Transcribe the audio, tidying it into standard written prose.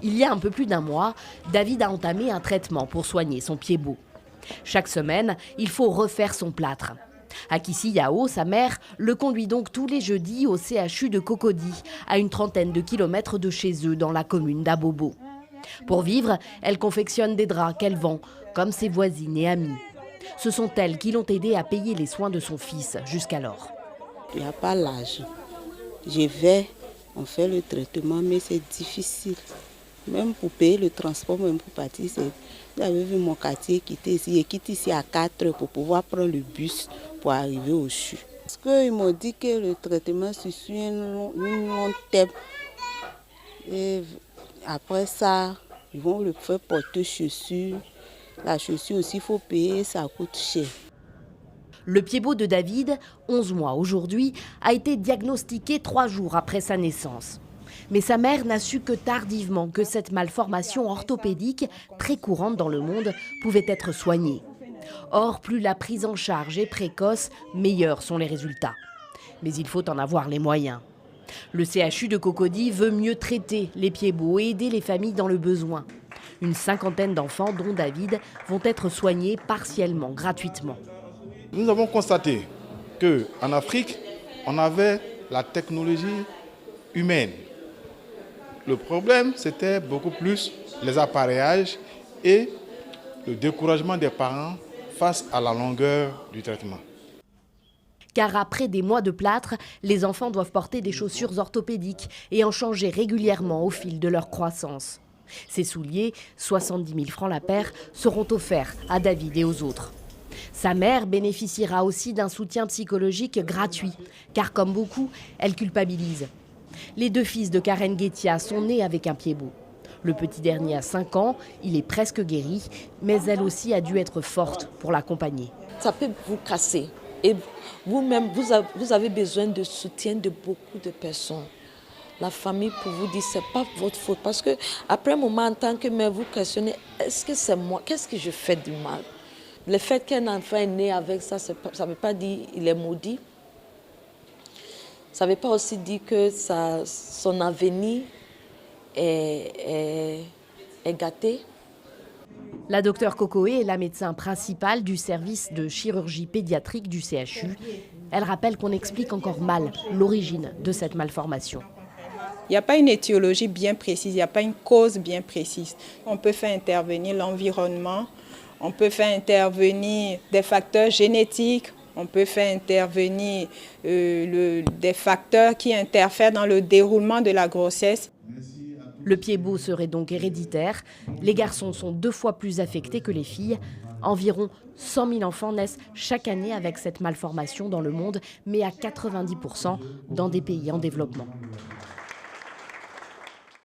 Il y a un peu plus d'un mois, David a entamé un traitement pour soigner son pied-bot. Chaque semaine, il faut refaire son plâtre. Akissi Yao, sa mère, le conduit donc tous les jeudis au CHU de Cocody, à une trentaine de kilomètres de chez eux, dans la commune d'Abobo. Pour vivre, elle confectionne des draps qu'elle vend, comme ses voisines et amies. Ce sont elles qui l'ont aidé à payer les soins de son fils jusqu'alors. Il n'y a pas l'âge. Je vais, on fait le traitement, mais c'est difficile. Même pour payer le transport, même pour partir, vous avez vu mon quartier quitter ici. Je quitte ici à 4 heures pour pouvoir prendre le bus pour arriver au CHU. Parce qu'ils m'ont dit que le traitement se suit une longue terme. Et après ça, ils vont le faire porter chaussures. La chaussure aussi, il faut payer, ça coûte cher. Le pied-bot de David, 11 mois aujourd'hui, a été diagnostiqué 3 jours après sa naissance. Mais sa mère n'a su que tardivement que cette malformation orthopédique, très courante dans le monde, pouvait être soignée. Or, plus la prise en charge est précoce, meilleurs sont les résultats. Mais il faut en avoir les moyens. Le CHU de Cocody veut mieux traiter les pieds-bots et aider les familles dans le besoin. Une cinquantaine d'enfants, dont David, vont être soignés partiellement, gratuitement. Nous avons constaté qu'en Afrique, on avait la technologie humaine. Le problème, c'était beaucoup plus les appareillages et le découragement des parents face à la longueur du traitement. Car après des mois de plâtre, les enfants doivent porter des chaussures orthopédiques et en changer régulièrement au fil de leur croissance. Ces souliers, 70 000 francs la paire, seront offerts à David et aux autres. Sa mère bénéficiera aussi d'un soutien psychologique gratuit, car comme beaucoup, elle culpabilise. Les 2 fils de Karen Guetia sont nés avec un pied-bot. Le petit dernier a 5 ans, il est presque guéri, mais elle aussi a dû être forte pour l'accompagner. Ça peut vous casser et vous-même, vous avez besoin de soutien de beaucoup de personnes. La famille pour vous dire c'est pas votre faute, parce que après un moment en tant que mère vous questionnez, est-ce que c'est moi, qu'est-ce que je fais du mal? Le fait qu'un enfant est né avec ça, ça ne veut pas dire qu'il est maudit. Ça ne veut pas aussi dire que son avenir est gâté. La docteure Kokoé est la médecin principale du service de chirurgie pédiatrique du CHU. Elle rappelle qu'on explique encore mal l'origine de cette malformation. Il n'y a pas une étiologie bien précise, il n'y a pas une cause bien précise. On peut faire intervenir l'environnement, on peut faire intervenir des facteurs génétiques, on peut faire intervenir des facteurs qui interfèrent dans le déroulement de la grossesse. Le pied-bot serait donc héréditaire. Les garçons sont 2 fois plus affectés que les filles. Environ 100 000 enfants naissent chaque année avec cette malformation dans le monde, mais à 90% dans des pays en développement.